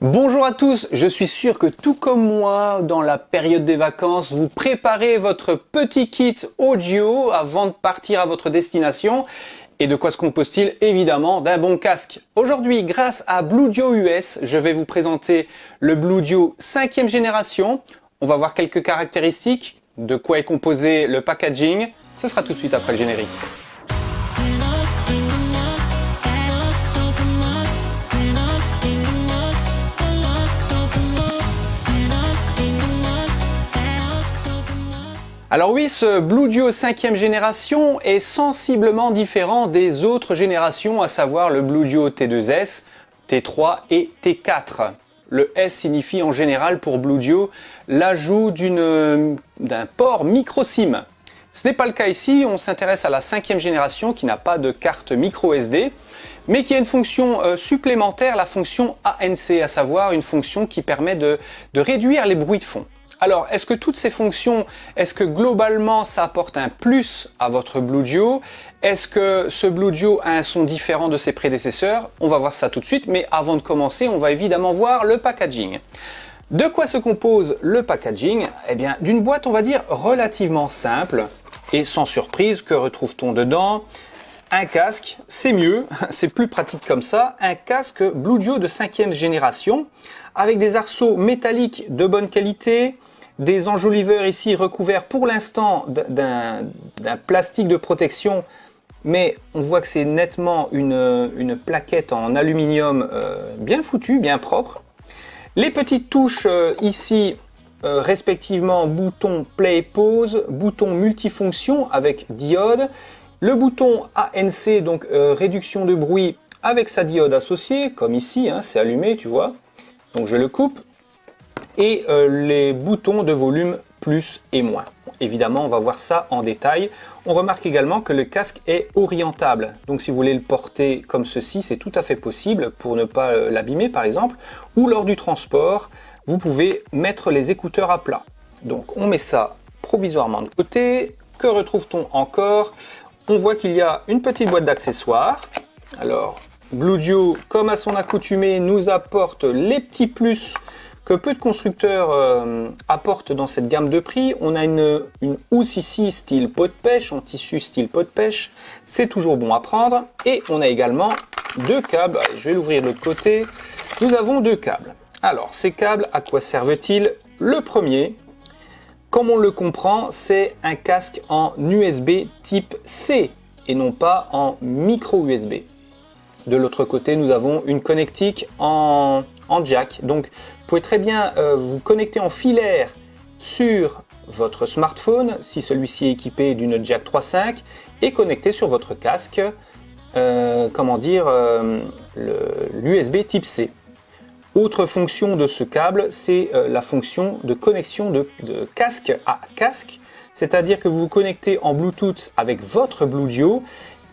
Bonjour à tous, je suis sûr que tout comme moi, dans la période des vacances, vous préparez votre petit kit audio avant de partir à votre destination. Et de quoi se compose-t-il? Évidemment d'un bon casque. Aujourd'hui, grâce à Bluedio US, je vais vous présenter le Bluedio 5e génération. On va voir quelques caractéristiques, de quoi est composé le packaging. Ce sera tout de suite après le générique. Alors oui, ce Bluedio 5e génération est sensiblement différent des autres générations, à savoir le Bluedio T2S, T3 et T4. Le S signifie en général pour Bluedio l'ajout d'un port micro SIM. Ce n'est pas le cas ici, on s'intéresse à la 5e génération qui n'a pas de carte micro SD, mais qui a une fonction supplémentaire, la fonction ANC, à savoir une fonction qui permet de réduire les bruits de fond. Alors, est-ce que toutes ces fonctions, est-ce que globalement ça apporte un plus à votre Bluedio? Est-ce que ce Bluedio a un son différent de ses prédécesseurs? On va voir ça tout de suite, mais avant de commencer, on va évidemment voir le packaging. De quoi se compose le packaging? Eh bien, d'une boîte, on va dire, relativement simple et sans surprise. Que retrouve-t-on dedans? Un casque, c'est mieux, c'est plus pratique comme ça, un casque Bluedio de 5e génération avec des arceaux métalliques de bonne qualité, des enjoliveurs ici recouverts pour l'instant d'un plastique de protection, mais on voit que c'est nettement une plaquette en aluminium bien foutue, bien propre. Les petites touches ici, respectivement bouton play pause, bouton multifonction avec diode, le bouton ANC, donc réduction de bruit avec sa diode associée, comme ici, hein, c'est allumé, tu vois. Donc je le coupe. Et les boutons de volume plus et moins. Évidemment, on va voir ça en détail. On remarque également que le casque est orientable. Donc si vous voulez le porter comme ceci, c'est tout à fait possible pour ne pas l'abîmer par exemple. Ou lors du transport, vous pouvez mettre les écouteurs à plat. Donc on met ça provisoirement de côté. Que retrouve-t-on encore? On voit qu'il y a une petite boîte d'accessoires. Alors, Bluedio, comme à son accoutumée, nous apporte les petits plus que peu de constructeurs apportent dans cette gamme de prix. On a une housse ici, style pot de pêche, en tissu style pot de pêche. C'est toujours bon à prendre. Et on a également deux câbles. Allez, je vais l'ouvrir de l'autre côté. Nous avons deux câbles. Alors, ces câbles, à quoi servent-ils? Le premier, comme on le comprend, c'est un casque en USB type C et non pas en micro USB. De l'autre côté, nous avons une connectique en jack. Donc, vous pouvez très bien vous connecter en filaire sur votre smartphone, si celui-ci est équipé d'une jack 3.5, et connecter sur votre casque, l'USB type C. Autre fonction de ce câble, c'est la fonction de connexion de casque à casque, c'est-à-dire que vous vous connectez en Bluetooth avec votre Bluedio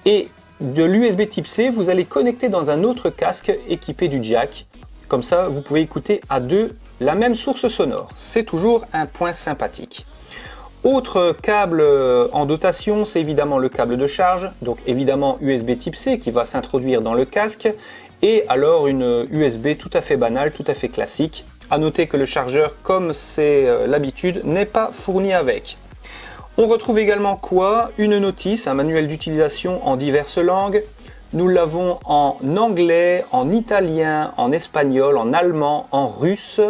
et de l'USB type C, vous allez connecter dans un autre casque équipé du jack. Comme ça, vous pouvez écouter à deux la même source sonore. C'est toujours un point sympathique. Autre câble en dotation, c'est évidemment le câble de charge. Donc évidemment USB type C qui va s'introduire dans le casque. Et alors une USB tout à fait banale, tout à fait classique. À noter que le chargeur, comme c'est l'habitude, n'est pas fourni avec. On retrouve également quoi? Une notice, un manuel d'utilisation en diverses langues. Nous l'avons en anglais, en italien, en espagnol, en allemand, en russe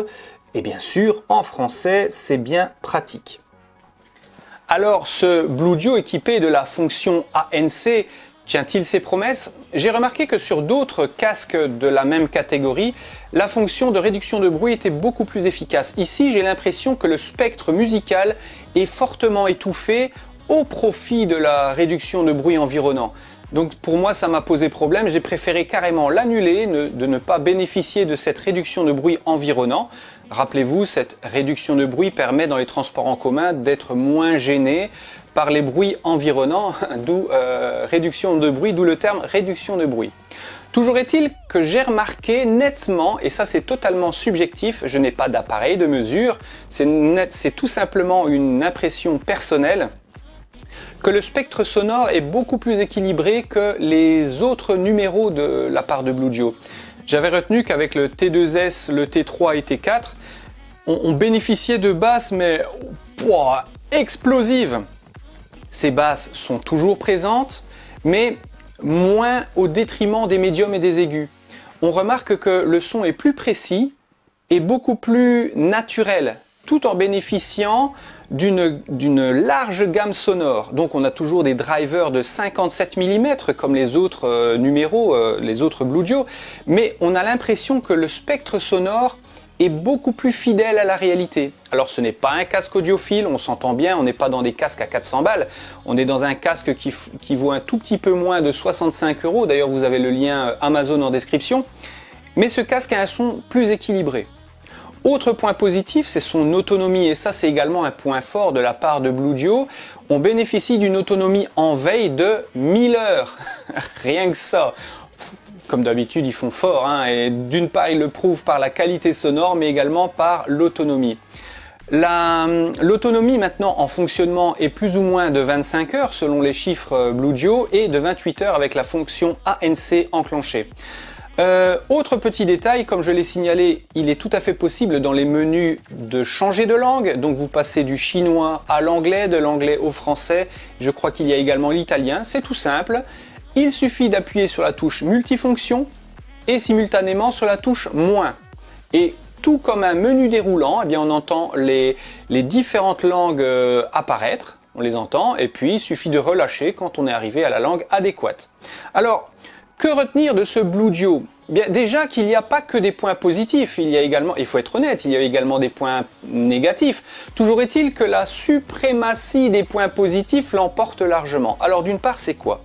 et bien sûr en français, c'est bien pratique. Alors ce Bluedio équipé de la fonction ANC tient-il ses promesses? J'ai remarqué que sur d'autres casques de la même catégorie, la fonction de réduction de bruit était beaucoup plus efficace. Ici, j'ai l'impression que le spectre musical est fortement étouffé au profit de la réduction de bruit environnant. Donc pour moi, ça m'a posé problème. J'ai préféré carrément l'annuler, de ne pas bénéficier de cette réduction de bruit environnant. Rappelez-vous, cette réduction de bruit permet dans les transports en commun d'être moins gêné par les bruits environnants, d'où réduction de bruit, d'où le terme réduction de bruit. Toujours est-il que j'ai remarqué nettement, et ça c'est totalement subjectif, je n'ai pas d'appareil de mesure, c'est tout simplement une impression personnelle, que le spectre sonore est beaucoup plus équilibré que les autres numéros de la part de Bluedio. J'avais retenu qu'avec le T2S, le T3 et T4, on bénéficiait de basses, mais pouah, explosives. Ces basses sont toujours présentes, mais moins au détriment des médiums et des aigus. On remarque que le son est plus précis et beaucoup plus naturel, tout en bénéficiant d'une large gamme sonore. Donc on a toujours des drivers de 57 mm comme les autres numéros, les autres Bluedio, mais on a l'impression que le spectre sonore est beaucoup plus fidèle à la réalité. Alors ce n'est pas un casque audiophile, on s'entend bien, on n'est pas dans des casques à 400 balles, on est dans un casque qui vaut un tout petit peu moins de 65 €, d'ailleurs vous avez le lien Amazon en description, mais ce casque a un son plus équilibré. Autre point positif, c'est son autonomie, et ça c'est également un point fort de la part de Bluedio. On bénéficie d'une autonomie en veille de 1000 heures, rien que ça. Comme d'habitude, ils font fort, hein, et d'une part, ils le prouvent par la qualité sonore, mais également par l'autonomie. L'autonomie maintenant en fonctionnement est plus ou moins de 25 heures selon les chiffres Bluedio et de 28 heures avec la fonction ANC enclenchée. Autre petit détail, comme je l'ai signalé, il est tout à fait possible dans les menus de changer de langue. Donc vous passez du chinois à l'anglais, de l'anglais au français. Je crois qu'il y a également l'italien. C'est tout simple. Il suffit d'appuyer sur la touche multifonction et simultanément sur la touche moins. Et tout comme un menu déroulant, eh bien on entend les différentes langues apparaître. On les entend et puis il suffit de relâcher quand on est arrivé à la langue adéquate. Alors, que retenir de ce Bluedio? Bien, déjà qu'il n'y a pas que des points positifs, il y a également, il faut être honnête, il y a également des points négatifs. Toujours est-il que la suprématie des points positifs l'emporte largement. Alors d'une part, c'est quoi?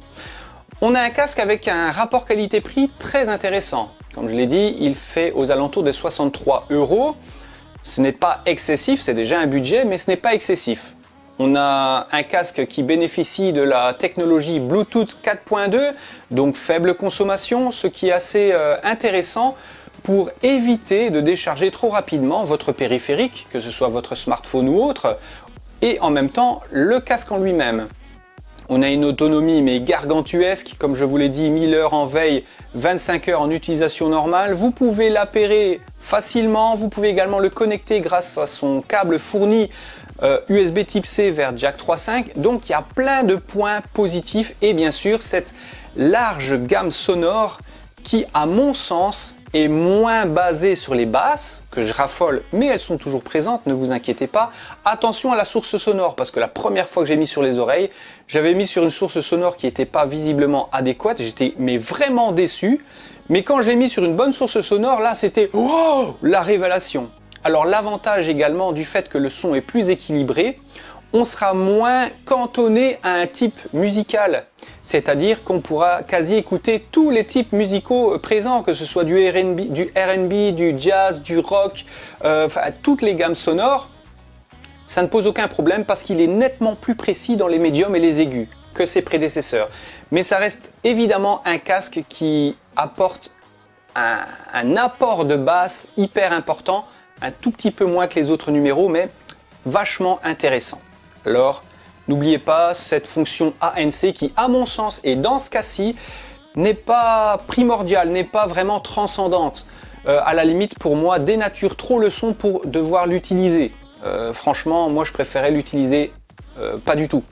On a un casque avec un rapport qualité-prix très intéressant. Comme je l'ai dit, il fait aux alentours de 63 €. Ce n'est pas excessif, c'est déjà un budget, mais ce n'est pas excessif. On a un casque qui bénéficie de la technologie Bluetooth 4.2, donc faible consommation, ce qui est assez intéressant pour éviter de décharger trop rapidement votre périphérique, que ce soit votre smartphone ou autre, et en même temps le casque en lui-même. On a une autonomie mais gargantuesque, comme je vous l'ai dit, 1000 heures en veille, 25 heures en utilisation normale. Vous pouvez l'appairer facilement, vous pouvez également le connecter grâce à son câble fourni USB type C vers jack 3.5, donc il y a plein de points positifs et bien sûr cette large gamme sonore qui à mon sens est moins basée sur les basses, que je raffole, mais elles sont toujours présentes, ne vous inquiétez pas. Attention à la source sonore, parce que la première fois que j'ai mis sur les oreilles, j'avais mis sur une source sonore qui n'était pas visiblement adéquate, j'étais mais vraiment déçu, mais quand je l'ai mis sur une bonne source sonore, là c'était wow, la révélation. Alors l'avantage également du fait que le son est plus équilibré, on sera moins cantonné à un type musical. C'est-à-dire qu'on pourra quasi écouter tous les types musicaux présents, que ce soit du R&B, du jazz, du rock, enfin toutes les gammes sonores. Ça ne pose aucun problème parce qu'il est nettement plus précis dans les médiums et les aigus que ses prédécesseurs. Mais ça reste évidemment un casque qui apporte un apport de basse hyper important, un tout petit peu moins que les autres numéros, mais vachement intéressant. Alors, n'oubliez pas cette fonction ANC qui, à mon sens, et dans ce cas-ci, n'est pas primordiale, n'est pas vraiment transcendante. À la limite, pour moi, dénature trop le son pour devoir l'utiliser. Franchement, moi, je préférais l'utiliser pas du tout.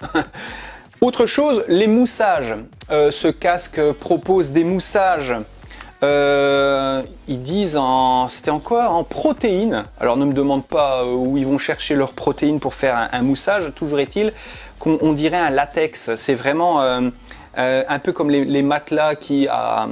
Autre chose, les moussages. Ce casque propose des moussages. Ils disent c'était en quoi? En protéines. Alors ne me demande pas où ils vont chercher leurs protéines pour faire un moussage. Toujours est-il qu'on dirait un latex. C'est vraiment un peu comme les matelas qui à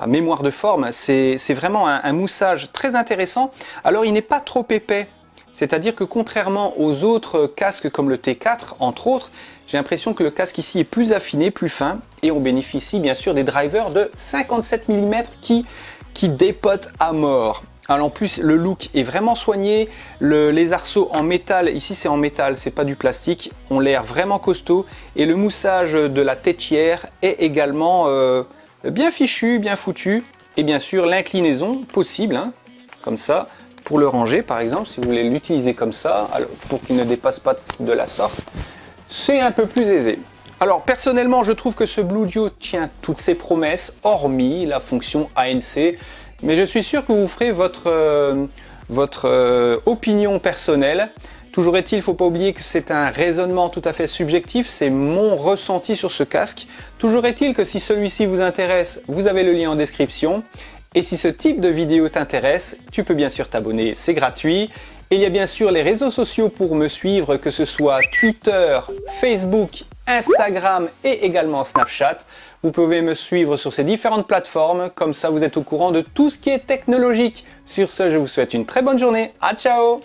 mémoire de forme. C'est vraiment un moussage très intéressant. Alors il n'est pas trop épais. C'est-à-dire que contrairement aux autres casques comme le T4, entre autres, j'ai l'impression que le casque ici est plus affiné, plus fin, et on bénéficie bien sûr des drivers de 57 mm qui dépotent à mort. Alors en plus, le look est vraiment soigné, les arceaux en métal, ici c'est en métal, c'est pas du plastique, ont l'air vraiment costaud, et le moussage de la têtière est également bien fichu, bien foutu, et bien sûr l'inclinaison possible, hein, comme ça, pour le ranger par exemple, si vous voulez l'utiliser comme ça, alors, pour qu'il ne dépasse pas de la sorte, c'est un peu plus aisé. Alors personnellement, je trouve que ce Bluedio tient toutes ses promesses, hormis la fonction ANC. Mais je suis sûr que vous ferez votre opinion personnelle. Toujours est-il, il ne faut pas oublier que c'est un raisonnement tout à fait subjectif, c'est mon ressenti sur ce casque. Toujours est-il que si celui-ci vous intéresse, vous avez le lien en description. Et si ce type de vidéo t'intéresse, tu peux bien sûr t'abonner, c'est gratuit. Et il y a bien sûr les réseaux sociaux pour me suivre, que ce soit Twitter, Facebook, Instagram et également Snapchat. Vous pouvez me suivre sur ces différentes plateformes, comme ça vous êtes au courant de tout ce qui est technologique. Sur ce, je vous souhaite une très bonne journée. À ciao!